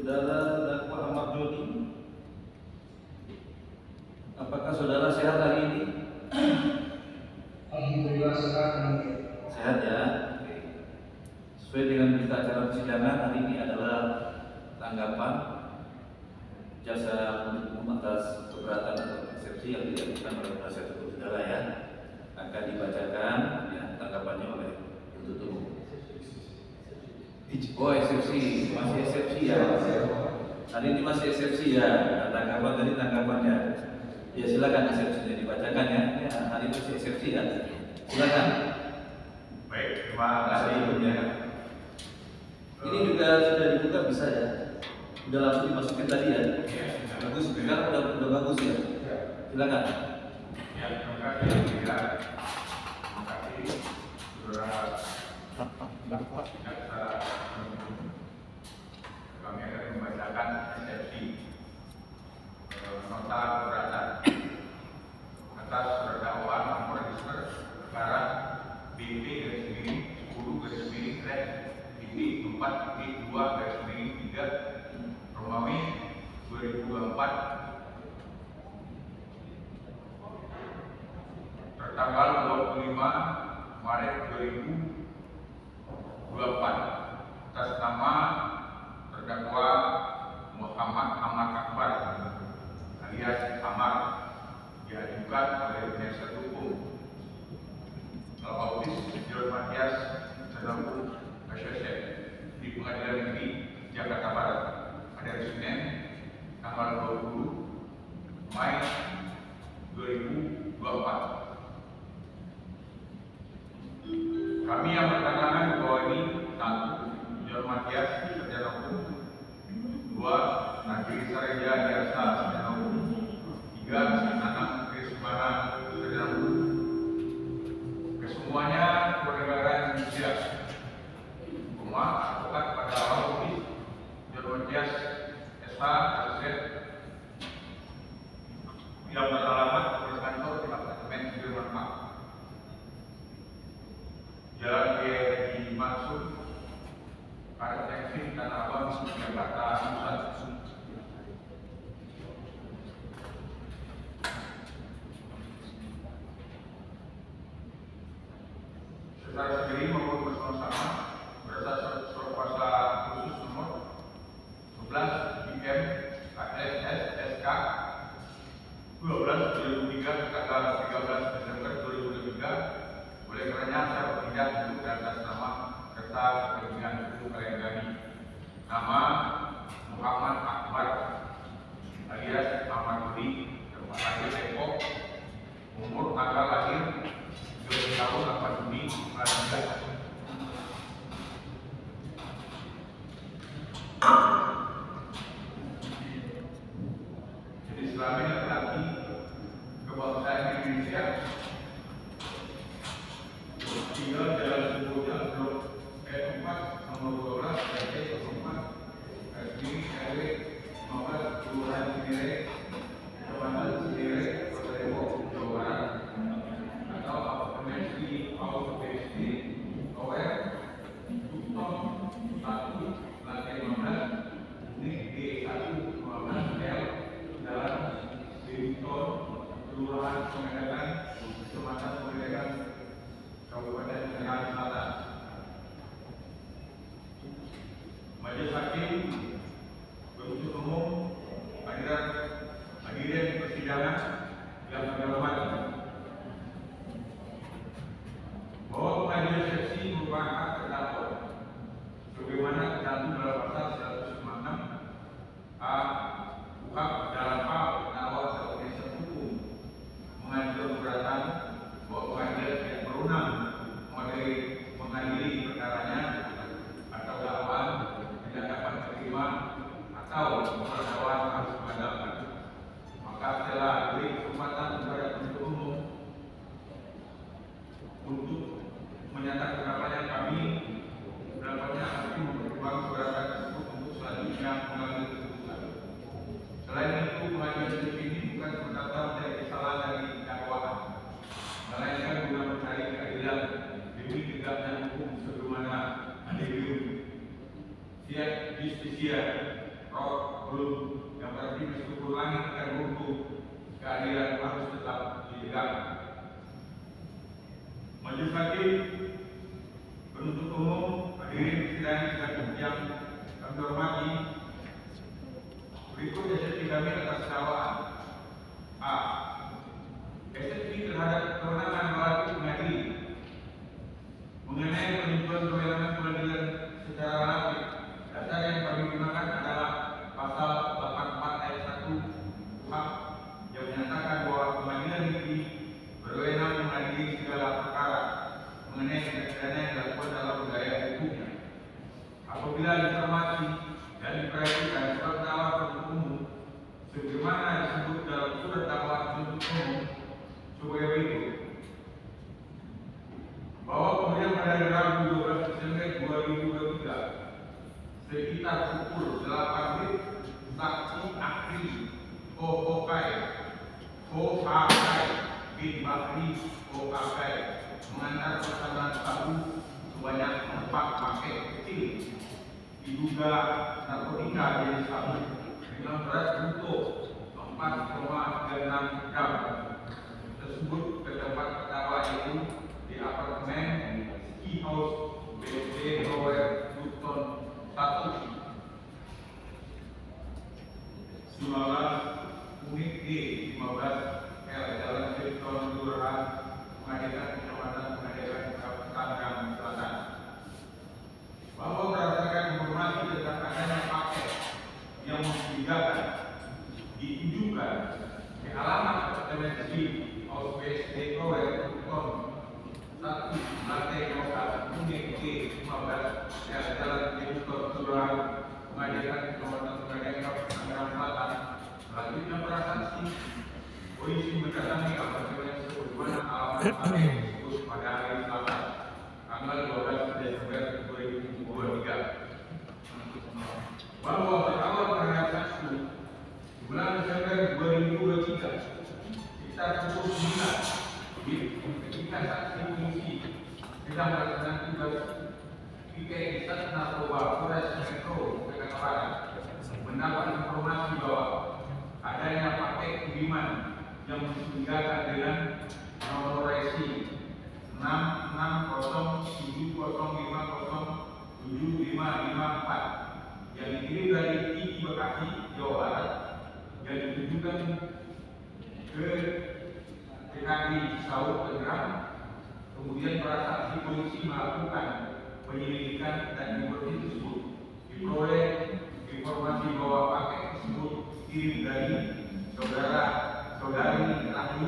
Saudara terdakwa Ahmad Doni, apakah saudara sehat hari ini? Alhamdulillah sehat. Sehat ya. Sesuai dengan berita acara persidangan hari ini adalah tanggapan jaksa penuntut umum atas keberatan atau eksepsi yang diajukan oleh penasihat hukum saudara ya. Akan dibacakan ya tanggapannya oleh penuntut umum. Oh eksepsi, masih eksepsi ya. Hari ini masih eksepsi ya. Tanggapan tadi tanggapannya. Ya silakan eksepsinya dibacakan ya. Ya hari ini masih eksepsi ya. Silakan. Baik, terima kasih ya. Ini juga sudah dibuka bisa ya. Udah langsung dimasukin tadi ya. Bagus, sekarang udah bagus ya. Silakan. Ya, terima kasih ya. Terima kasih saudara jaksa kami akan membacakan eksepsi nota keberatan atas terdakwa nomor register perkara BP-10-10-BP 4.2-3 Romawi 2024 tertanggal 25 Maret 2024 atas nama terdakwa Muhammad Ahmad Akbar alias Amar diajukan oleh penasihat hukum Al-Autis John Matias Sadaku Asyasek di Pengadilan Negeri Jakarta Barat pada Senin tanggal 20 Mei 2024. Kami yang bertanggapan bahwa ini 1. John Matias sarjana hukum, 2. Nagiri Sareja Diarsa sarjana hukum, 3. Anang Krismana sarjana hukum. Kesemuanya bernegara Indonesia. Advokat pada Al-Autis John Matias SH Aset yang beralamat berkantor di apartemen Sudirman Park, Jalan Kiai Mansur, Karet Eksim, Tanah Abang, Jakarta Pusat. Secara sendiri maupun bersama-sama berdasarkan surat kuasa khusus nomor 11 BM KSS SK 12/2003 tanggal 13 Desember 2023. Oleh karenanya saya bertindak untuk atas nama serta kepentingan hukum klien kami. Nama Muhammad Akbar alias Ahmad Doni, tempat lahir Depok, umur tanggal lahir 12 tahun 8 Juni 1993. Jadi selama ini laki kebangsaan Indonesia tinggal Jalan Suboja Blok E4 nomor 12 RT 04 Kini RW 15 Kelurahan Cinere Kecamatan Cinere Kota Depok Jawa Barat atau apartemen Sri Auto-BSD Tower Bukton 1 lantai 15 unit D1 15L Jalan Bukton Kelurahan Pengedakan Kecamatan Pengedakan Kabupaten Tangerang Selatan. Majelis Hakim penuntut umum hadirin persidangan yang kami hormati, bahwa pengadilan eksepsi merupakan hak terdakwa sebagaimana tercantum dalam pasal 156 A KUHP dalam hal terdakwa atau penasihat hukum mengajukan keberatan bahwa pengadilan tidak berwenang mengadili perkaranya atau dakwaan tidak dapat diterima atau dakwaan harus dibatalkan. Maka telah diberi kesempatan kepada penuntut umum untuk menyatakan pendapatnya. Kami pendapatnya akan mempertimbangkan keberatan tersebut untuk selanjutnya mengambil keputusan. Selain itu, pengadilan ini bukan semata-mata menjadi kesalahan dari dakwaan, melainkan guna mencari keadilan demi tegaknya hukum sebagaimana adil, siap justisia roh belum, yang berarti meskipun langit akan runtuh, keadilan harus tetap ditegakkan. Majelis Hakim, penuntut umum, hadirin sidang yang kami hormati, berikut eksepsi kami atas dakwaan. A. Eksepsi terhadap kewenangan melalui pengadilan mengenai penentuan kewenangan pengadilan secara lanjut. Dasar yang kami gunakan adalah pasal 84 ayat 1 KUHP yang menyatakan bahwa pengadilan negeri berwenang mengadili segala perkara mengenai tindak pidana yang dilakukan dalam wilayah hukumnya. Apabila informasi dan diperhatikan surat dakwaan penuntut umum sebagaimana disebut dalam surat dakwaan penuntut umum sebagai berikut: bahwa kemudian pada Rabu 12 Desember 2023 sekitar pukul 8 WIB saksi ahli OOKAI bin Bahri OOKAI mengantar pesanan sabu sebanyak 4 paket kecil diduga narkotika jenis sabu dengan berat untuk 4,36 gram tersebut ke tempat terdakwa itu di apartemen Ski House BSD Tower Luton 1 15 unit D 15 L Jalan Victor Kelurahan Pengadilan Kecamatan Pengadilan Tangerang Selatan, bahwa berdasarkan informasi tentang adanya paket yang mencurigakan ditujukan ke alamat apartemen Ski House BSD Tower Luton 1 lantai 2 unit D 15 L Jalan Victor Kelurahan Pengadilan Kecamatan Pengadilan Tangerang Selatan. Selanjutnya para saksi, polisi mendatangi apartemen sebagaimana alamat paket tersebut pada hari Selasa tanggal 12 Desember 2023. Bahwa terdakwa terhadap saksi bulan Desember 2023 sekitar pukul 9 ketika saksi polisi sedang melaksanakan tugas di narkoba Polres Metro Jakarta Barat mendapat informasi bahwa adanya paket kiriman yang mencurigakan dengan nomor resi 660705075554 yang dikirim dari Tiki Bekasi, Jawa Barat yang ditujukan ke TKI Cisauk Tangerang. Kemudian para saksi polisi melakukan penyelidikan dan informasi tersebut diperoleh informasi bahwa paket tersebut dikirim dari saudari ahli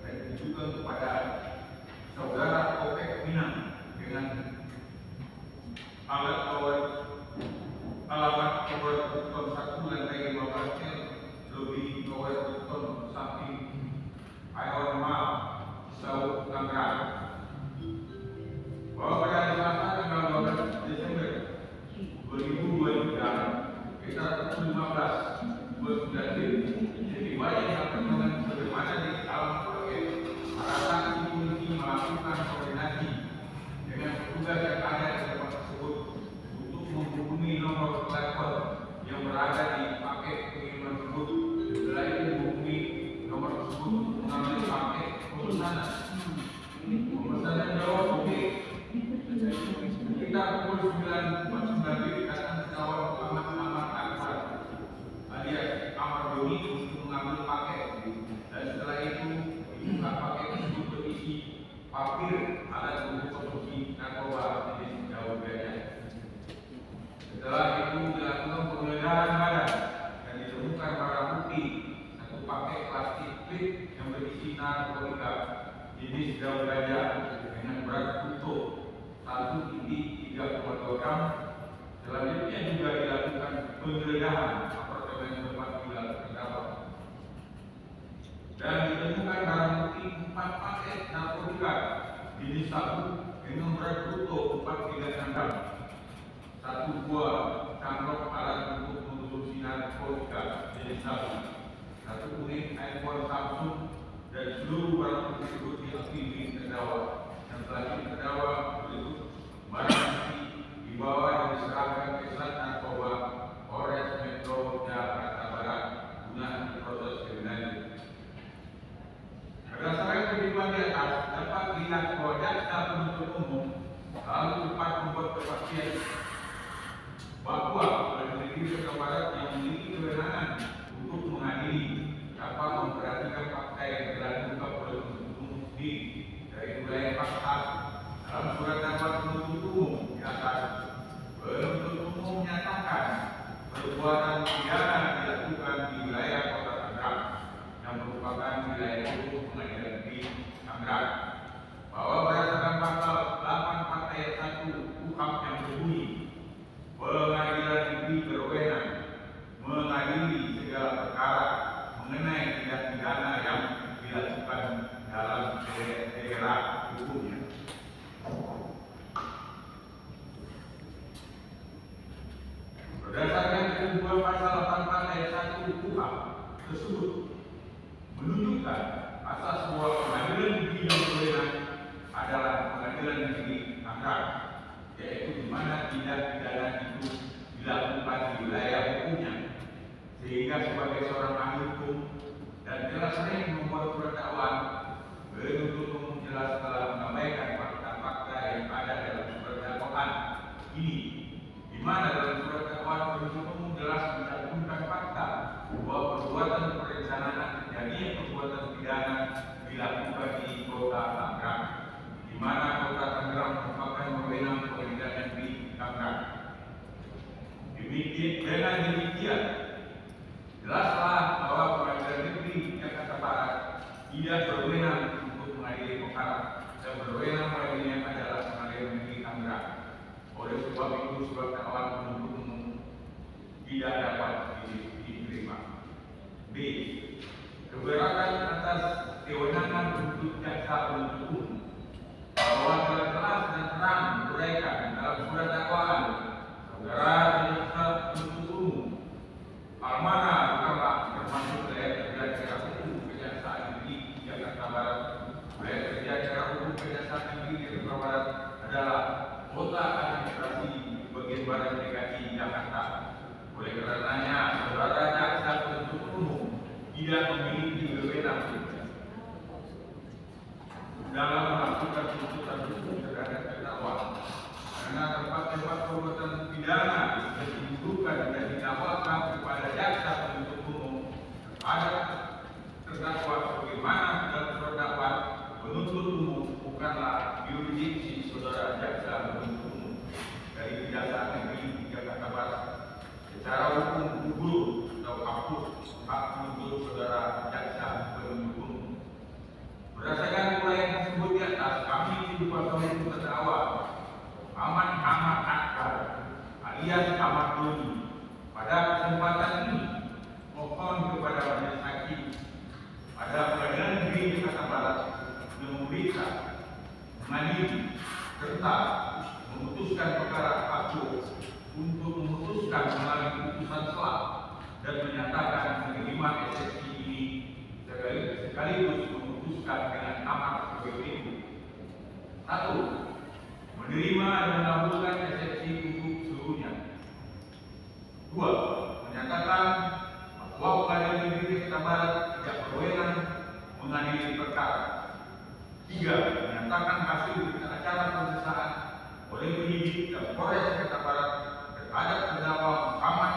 dan ditujukan kepada saudara Opek Minang dengan alamat tower Luton 1 lantai 15 L lobby tower Luton samping Iron Mall Cisauk Tangerang, bahwa pada hari Selasa tanggal 12 Desember 2023 sekitar pukul 15.29 setibanya di apartemen sebagaimana di alam paket, para saksi polisi melakukan koordinasi dengan petugas yang ada di tempat tersebut untuk menghubungi nomor telepon yang berada di paket pengiriman tersebut. Setelah itu menghubungi nomor tersebut untuk mengambil paket pemesanan. Pemesanan jawab oke. Sekitar pukul 9.49 datang kawan Ahmad Akbar alias Amar Doni untuk mengambil paket, dan setelah itu dibuka paket tersebut berisi papir alat untuk konsumsi narkoba jenis daun ganja. Setelah itu dilakukan penggeledahan badan dan ditemukan barang bukti satu paket plastik klip yang berisi narkotika jenis daun ganja dengan berat untuk 1 titik 3,2 gram. Selanjutnya juga dilakukan penggeledahan apartemen tempat tinggal terdakwa dan ditemukan barang bukti 4 paket narkotika jenis sabu dengan berat bruto 4,36 gram, 1 buah cangkok alat untuk mengkonsumsi narkotika jenis sabu, 1 unit iPhone Samsung, dan seluruh barang bukti tersebut diakui milik terdakwa. Dan selanjutnya terdakwa berikut barang bukti dibawa dan diserahkan ke Sat Narkoba Polres Metro memiliki kewenangan untuk mengadili tanpa memperhatikan fakta yang telah diungkap oleh penuntut umum dari wilayah fakta dalam surat dakwaan penuntut umum di atas. Penuntut umum menyatakan perbuatan pidana dilakukan di wilayah Kota Tangerang yang merupakan wilayah hukum Pengadilan Negeri Tangerang, bahwa berdasarkan pasal 84 ayat 1 KUHP yang berbunyi, Pengadilan Negeri berwenang mengadili segala perkara mengenai tindak pidana yang dilakukan dalam daerah hukumnya. Berdasarkan ketentuan pasal 84 ayat 1 KUHP tersebut menunjukkan asas bahwa pengadilan negeri yang berwenang adalah Pengadilan Negeri Tangerang, yaitu di mana tindak pidana itu dilakukan di wilayah hukumnya, sehingga sebagai seorang ahli hukum dan telah sering membuat surat dakwaan, penuntut umum jelas telah menyampaikan fakta-fakta yang ada dalam surat dakwaan ini, di mana dalam surat dakwaan penuntut umum jelas mencantumkan fakta bahwa perbuatan perencanaan terjadinya perbuatan pidana dilakukan di Kota Tangerang, di mana Kota Tangerang merupakan wewenang Pengadilan Negeri Tangerang. Dengan demikian, jelaslah bahwa Pengadilan Negeri Jakarta Barat tidak berwenang untuk mengadili perkara dan berwenang mengadilinya adalah Pengadilan Negeri Tangerang. Oleh sebab itu, surat dakwaan penuntut umum tidak dapat diterima. B. Keberatan atas kewenangan untuk jaksa penuntut umum, bahwa telah jelas dan terang diuraikan dalam surat dakwaan saudara jaksa penuntut umum, hal mana bukanlah termasuk wilayah kerja daerah hukum Kejaksaan Negeri Jakarta Barat. Wilayah kerja daerah hukum Kejaksaan Negeri Jakarta Barat adalah kota administrasi bagian barat DKI Jakarta. Oleh karenanya, saudara jaksa penuntut umum tidak memiliki wewenang dalam melakukan tuntutan hukum terhadap terdakwa, karena tempat-tempat perbuatan pidana yang dituduhkan dan didakwakan kepada jaksa penuntut umum ada terdakwa sebagaimana dalam surat dakwaan penuntut umum bukanlah yurisdiksi saudara jaksa penuntut umum dari Kejaksaan Negeri Jakarta Barat. Secara hukum gugur atau hapus hak penuntut saudara jaksa penuntut umum. Berdasarkan uraian tersebut di atas, kami dikuasa hukum terdakwa Aman Ahmad Akbar alias Ahmad Doni pada kesempatan ini mohon kepada majelis hakim pada Pengadilan Negeri Jakarta Barat memeriksa, mengadili serta memutuskan perkara aku untuk memutuskan melalui putusan selah dan menyatakan menerima eksepsi ini sekaligus memutuskan dengan amar sebagai berikut. 1. Menerima dan mengabulkan eksepsi untuk seluruhnya. 2. Menyatakan bahwa Pengadilan Negeri Jakarta Barat tidak berwenang mengadili perkara. 3. Menyatakan hasil acara pemeriksaan oleh penyidik dan Polres Jakarta Barat terhadap terdakwa Muhammad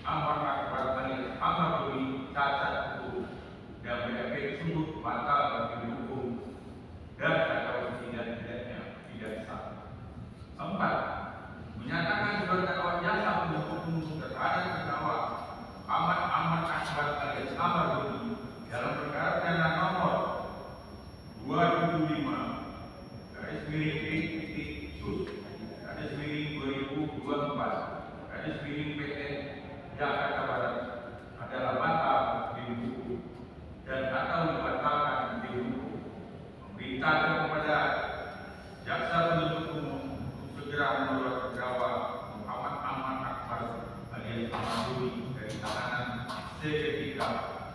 Ahmad Akbar alias Ahmad Doni cacat hukum dan BAP tersebut batal dan didukung dan atau tidak-tidaknya tidak sah. 4. Menyatakan surat dakwaan jaksa penuntut umum terhadap terdakwa Ahmad Akbar alias Ahmad Doni dalam perkara pidana nomor 275/2024/PN Jakarta Barat adalah batal didukung dan atau dibatalkan didukung. Memerintahkan kepada jaksa penuntut umum segera menolak terdakwa Muhammad Ahmad Akbar alias Ahmad Doni dari tahanan seketika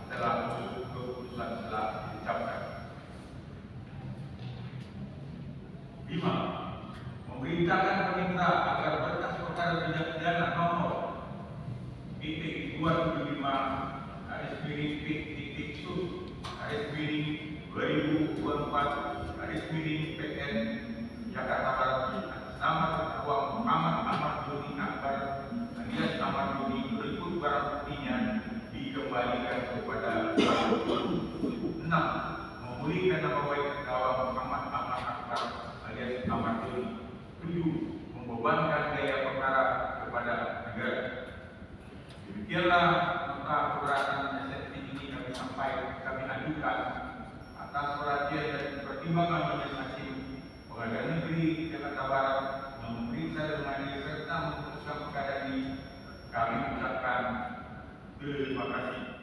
setelah keputusan telah diucapkan. 5. Memerintahkan pemerintah agar berkas perkara tindak pidana nomor -275/2024/PN Jakarta Barat nama terdakwa Muhammad Ahmad Doni Akbar alias Ahmad Doni berikut buktinya dikembalikan kepada 6. Memulihkan nama baik terdakwa Muhammad Ahmad Akbar alias Ahmad Doli. 7. Membebankan biaya perkara kepada negara. Demikianlah nota keberatan eksepsi ini kami ajukan atas perhatian dan pertimbangan majelis hakim Pengadilan Negeri Jakarta Barat yang memeriksa dan mengadili serta memutuskan perkara ini. Kami ucapkan terima kasih.